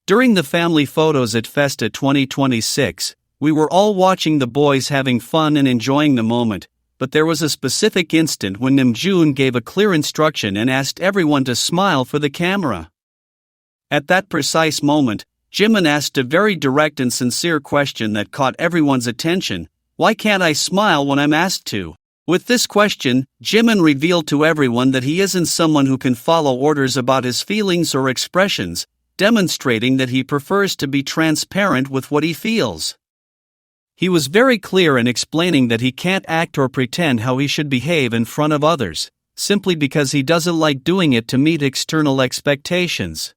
During the family photos at FESTA 2026, we were all watching the boys having fun and enjoying the moment, but there was a specific instant when Namjoon gave a clear instruction and asked everyone to smile for the camera. At that precise moment, Jimin asked a very direct and sincere question that caught everyone's attention: "Why can't I smile when I'm asked to?" With this question, Jimin revealed to everyone that he isn't someone who can follow orders about his feelings or expressions, demonstrating that he prefers to be transparent with what he feels. He was very clear in explaining that he can't act or pretend how he should behave in front of others, simply because he doesn't like doing it to meet external expectations.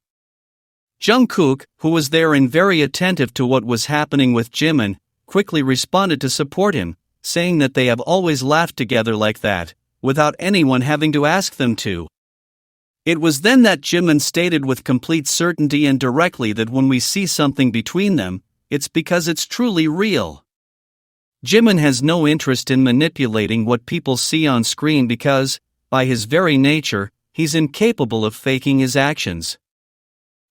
Jungkook, who was there and very attentive to what was happening with Jimin, quickly responded to support him, saying that they have always laughed together like that, without anyone having to ask them to. It was then that Jimin stated with complete certainty and directly that when we see something between them, it's because it's truly real. Jimin has no interest in manipulating what people see on screen because, by his very nature, he's incapable of faking his actions.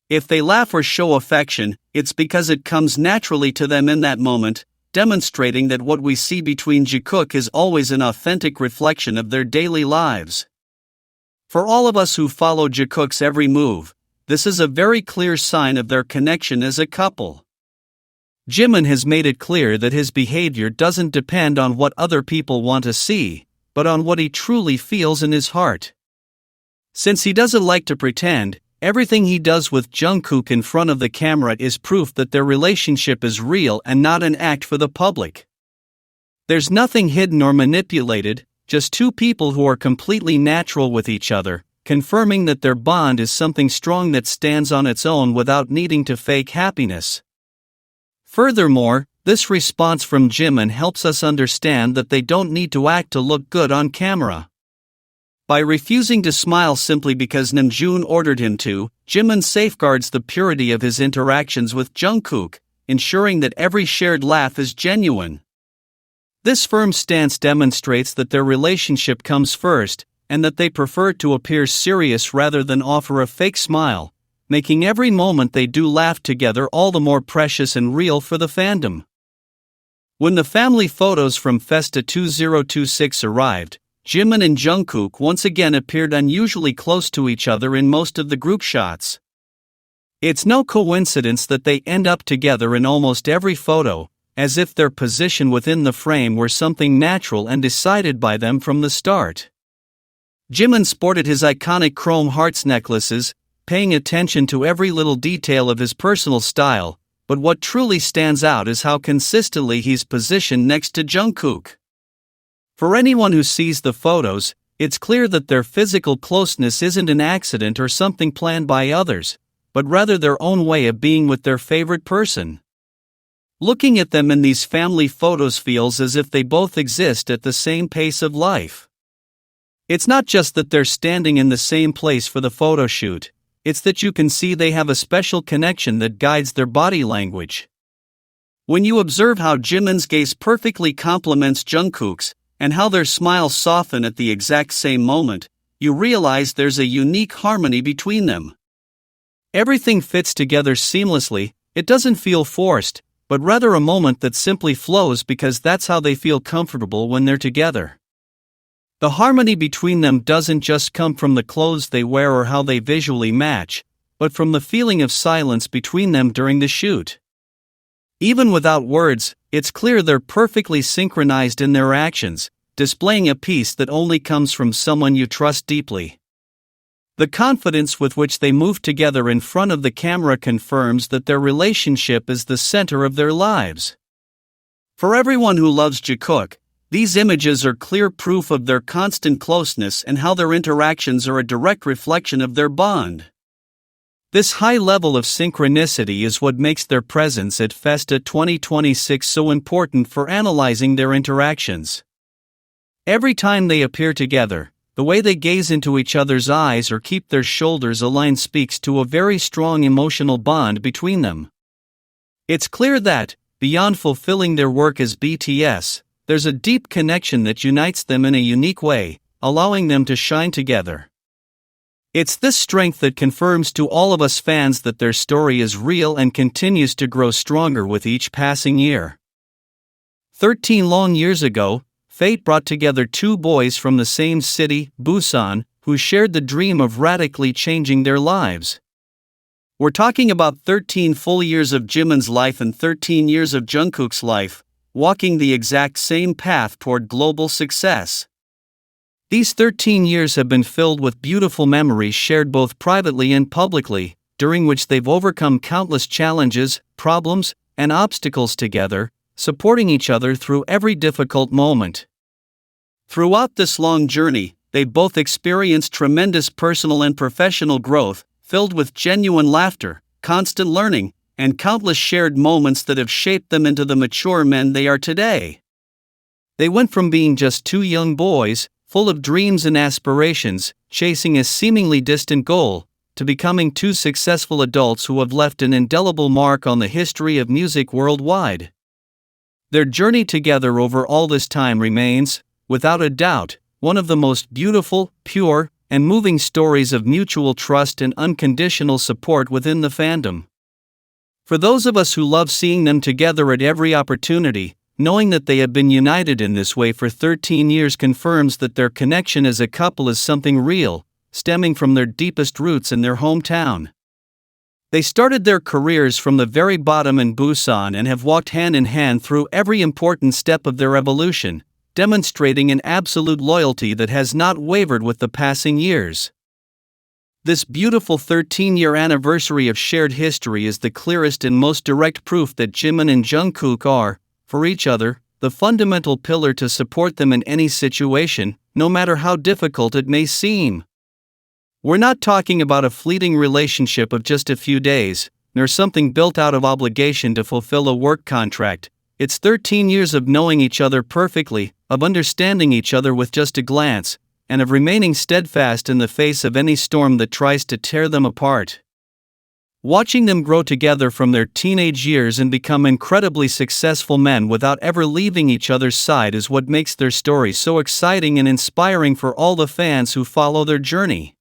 If they laugh or show affection, it's because it comes naturally to them in that moment, demonstrating that what we see between Jikook is always an authentic reflection of their daily lives. For all of us who follow Jikook's every move, this is a very clear sign of their connection as a couple. Jimin has made it clear that his behavior doesn't depend on what other people want to see, but on what he truly feels in his heart. Since he doesn't like to pretend, everything he does with Jungkook in front of the camera is proof that their relationship is real and not an act for the public. There's nothing hidden or manipulated, just two people who are completely natural with each other, confirming that their bond is something strong that stands on its own without needing to fake happiness. Furthermore, this response from Jimin helps us understand that they don't need to act to look good on camera. By refusing to smile simply because Namjoon ordered him to, Jimin safeguards the purity of his interactions with Jungkook, ensuring that every shared laugh is genuine. This firm stance demonstrates that their relationship comes first, and that they prefer to appear serious rather than offer a fake smile, making every moment they do laugh together all the more precious and real for the fandom. When the family photos from FESTA 2026 arrived, Jimin and Jungkook once again appeared unusually close to each other in most of the group shots. It's no coincidence that they end up together in almost every photo, as if their position within the frame were something natural and decided by them from the start. Jimin sported his iconic chrome hearts necklaces, paying attention to every little detail of his personal style, but what truly stands out is how consistently he's positioned next to Jungkook. For anyone who sees the photos, it's clear that their physical closeness isn't an accident or something planned by others, but rather their own way of being with their favorite person. Looking at them in these family photos feels as if they both exist at the same pace of life. It's not just that they're standing in the same place for the photo shoot, it's that you can see they have a special connection that guides their body language. When you observe how Jimin's gaze perfectly complements Jungkook's, and how their smiles soften at the exact same moment, you realize there's a unique harmony between them. Everything fits together seamlessly, it doesn't feel forced, but rather a moment that simply flows because that's how they feel comfortable when they're together. The harmony between them doesn't just come from the clothes they wear or how they visually match, but from the feeling of silence between them during the shoot. Even without words, it's clear they're perfectly synchronized in their actions, displaying a peace that only comes from someone you trust deeply. The confidence with which they move together in front of the camera confirms that their relationship is the center of their lives. For everyone who loves Jikook, these images are clear proof of their constant closeness and how their interactions are a direct reflection of their bond. This high level of synchronicity is what makes their presence at FESTA 2026 so important for analyzing their interactions. Every time they appear together, the way they gaze into each other's eyes or keep their shoulders aligned speaks to a very strong emotional bond between them. It's clear that, beyond fulfilling their work as BTS, there's a deep connection that unites them in a unique way, allowing them to shine together. It's this strength that confirms to all of us fans that their story is real and continues to grow stronger with each passing year. 13 long years ago, fate brought together two boys from the same city, Busan, who shared the dream of radically changing their lives. We're talking about 13 full years of Jimin's life and 13 years of Jungkook's life, walking the exact same path toward global success. These 13 years have been filled with beautiful memories shared both privately and publicly, during which they've overcome countless challenges, problems, and obstacles together, supporting each other through every difficult moment. Throughout this long journey, they've both experienced tremendous personal and professional growth, filled with genuine laughter, constant learning, and countless shared moments that have shaped them into the mature men they are today. They went from being just two young boys, full of dreams and aspirations, chasing a seemingly distant goal, to becoming two successful adults who have left an indelible mark on the history of music worldwide. Their journey together over all this time remains, without a doubt, one of the most beautiful, pure, and moving stories of mutual trust and unconditional support within the fandom. For those of us who love seeing them together at every opportunity, knowing that they have been united in this way for 13 years confirms that their connection as a couple is something real, stemming from their deepest roots in their hometown. They started their careers from the very bottom in Busan and have walked hand in hand through every important step of their evolution, demonstrating an absolute loyalty that has not wavered with the passing years. This beautiful 13-year anniversary of shared history is the clearest and most direct proof that Jimin and Jungkook are, for each other, the fundamental pillar to support them in any situation, no matter how difficult it may seem. We're not talking about a fleeting relationship of just a few days, nor something built out of obligation to fulfill a work contract. It's 13 years of knowing each other perfectly, of understanding each other with just a glance, and of remaining steadfast in the face of any storm that tries to tear them apart. Watching them grow together from their teenage years and become incredibly successful men without ever leaving each other's side is what makes their story so exciting and inspiring for all the fans who follow their journey.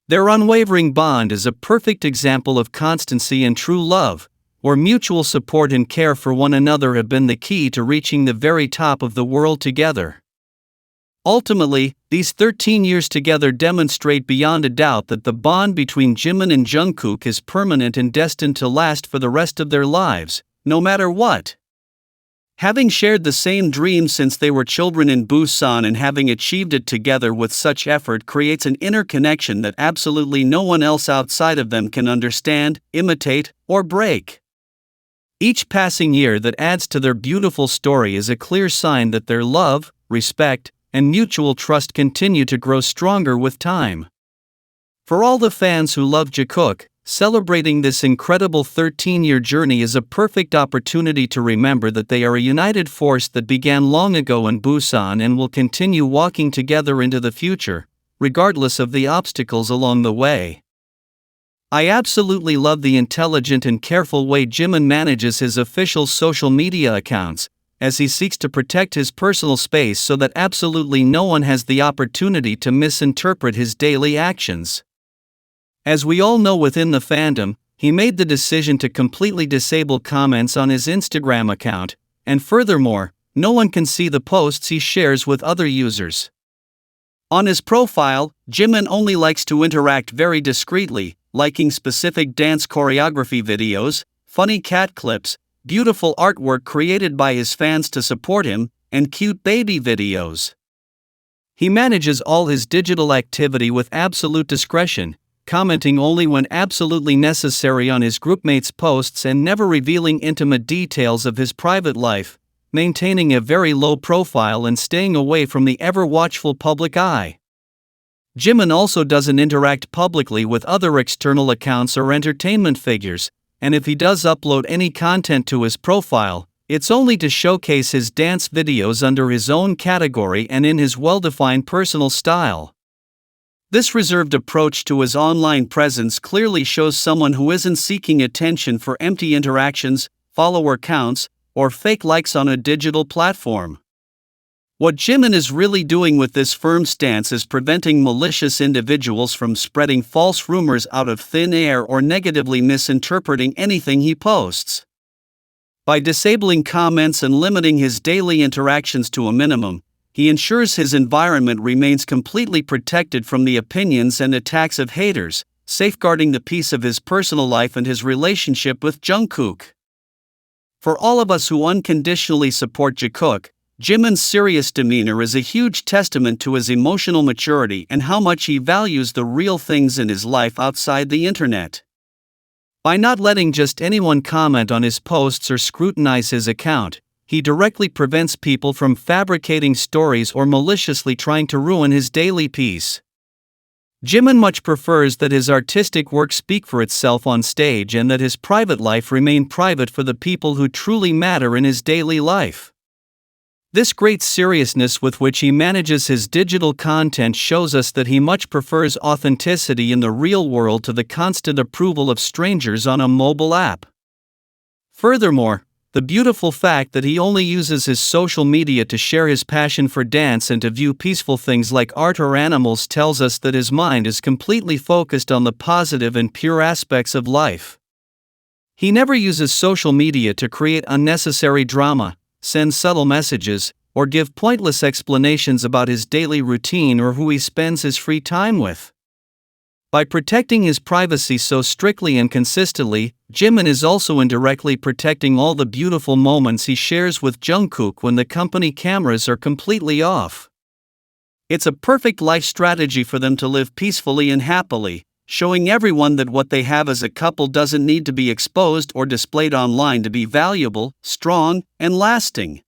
Their unwavering bond is a perfect example of constancy and true love, where mutual support and care for one another have been the key to reaching the very top of the world together. Ultimately, these 13 years together demonstrate beyond a doubt that the bond between Jimin and Jungkook is permanent and destined to last for the rest of their lives, no matter what. Having shared the same dream since they were children in Busan and having achieved it together with such effort creates an inner connection that absolutely no one else outside of them can understand, imitate, or break. Each passing year that adds to their beautiful story is a clear sign that their love, respect, and mutual trust continue to grow stronger with time. For all the fans who love Jikook, celebrating this incredible 13-year journey is a perfect opportunity to remember that they are a united force that began long ago in Busan and will continue walking together into the future, regardless of the obstacles along the way. I absolutely love the intelligent and careful way Jimin manages his official social media accounts, as he seeks to protect his personal space so that absolutely no one has the opportunity to misinterpret his daily actions. As we all know within the fandom, he made the decision to completely disable comments on his Instagram account, and furthermore, no one can see the posts he shares with other users. On his profile, Jimin only likes to interact very discreetly, liking specific dance choreography videos, funny cat clips, beautiful artwork created by his fans to support him, and cute baby videos. He manages all his digital activity with absolute discretion, commenting only when absolutely necessary on his groupmates' posts and never revealing intimate details of his private life, maintaining a very low profile and staying away from the ever-watchful public eye. Jimin also doesn't interact publicly with other external accounts or entertainment figures, and if he does upload any content to his profile, it's only to showcase his dance videos under his own category and in his well-defined personal style. This reserved approach to his online presence clearly shows someone who isn't seeking attention for empty interactions, follower counts, or fake likes on a digital platform. What Jimin is really doing with this firm stance is preventing malicious individuals from spreading false rumors out of thin air or negatively misinterpreting anything he posts. By disabling comments and limiting his daily interactions to a minimum, he ensures his environment remains completely protected from the opinions and attacks of haters, safeguarding the peace of his personal life and his relationship with Jungkook. For all of us who unconditionally support Jikook, Jimin's serious demeanor is a huge testament to his emotional maturity and how much he values the real things in his life outside the internet. By not letting just anyone comment on his posts or scrutinize his account, he directly prevents people from fabricating stories or maliciously trying to ruin his daily peace. Jimin much prefers that his artistic work speak for itself on stage and that his private life remain private for the people who truly matter in his daily life. This great seriousness with which he manages his digital content shows us that he much prefers authenticity in the real world to the constant approval of strangers on a mobile app. Furthermore, the beautiful fact that he only uses his social media to share his passion for dance and to view peaceful things like art or animals tells us that his mind is completely focused on the positive and pure aspects of life. He never uses social media to create unnecessary drama, send subtle messages, or give pointless explanations about his daily routine or who he spends his free time with. By protecting his privacy so strictly and consistently, Jimin is also indirectly protecting all the beautiful moments he shares with Jungkook when the company cameras are completely off. It's a perfect life strategy for them to live peacefully and happily, showing everyone that what they have as a couple doesn't need to be exposed or displayed online to be valuable, strong, and lasting.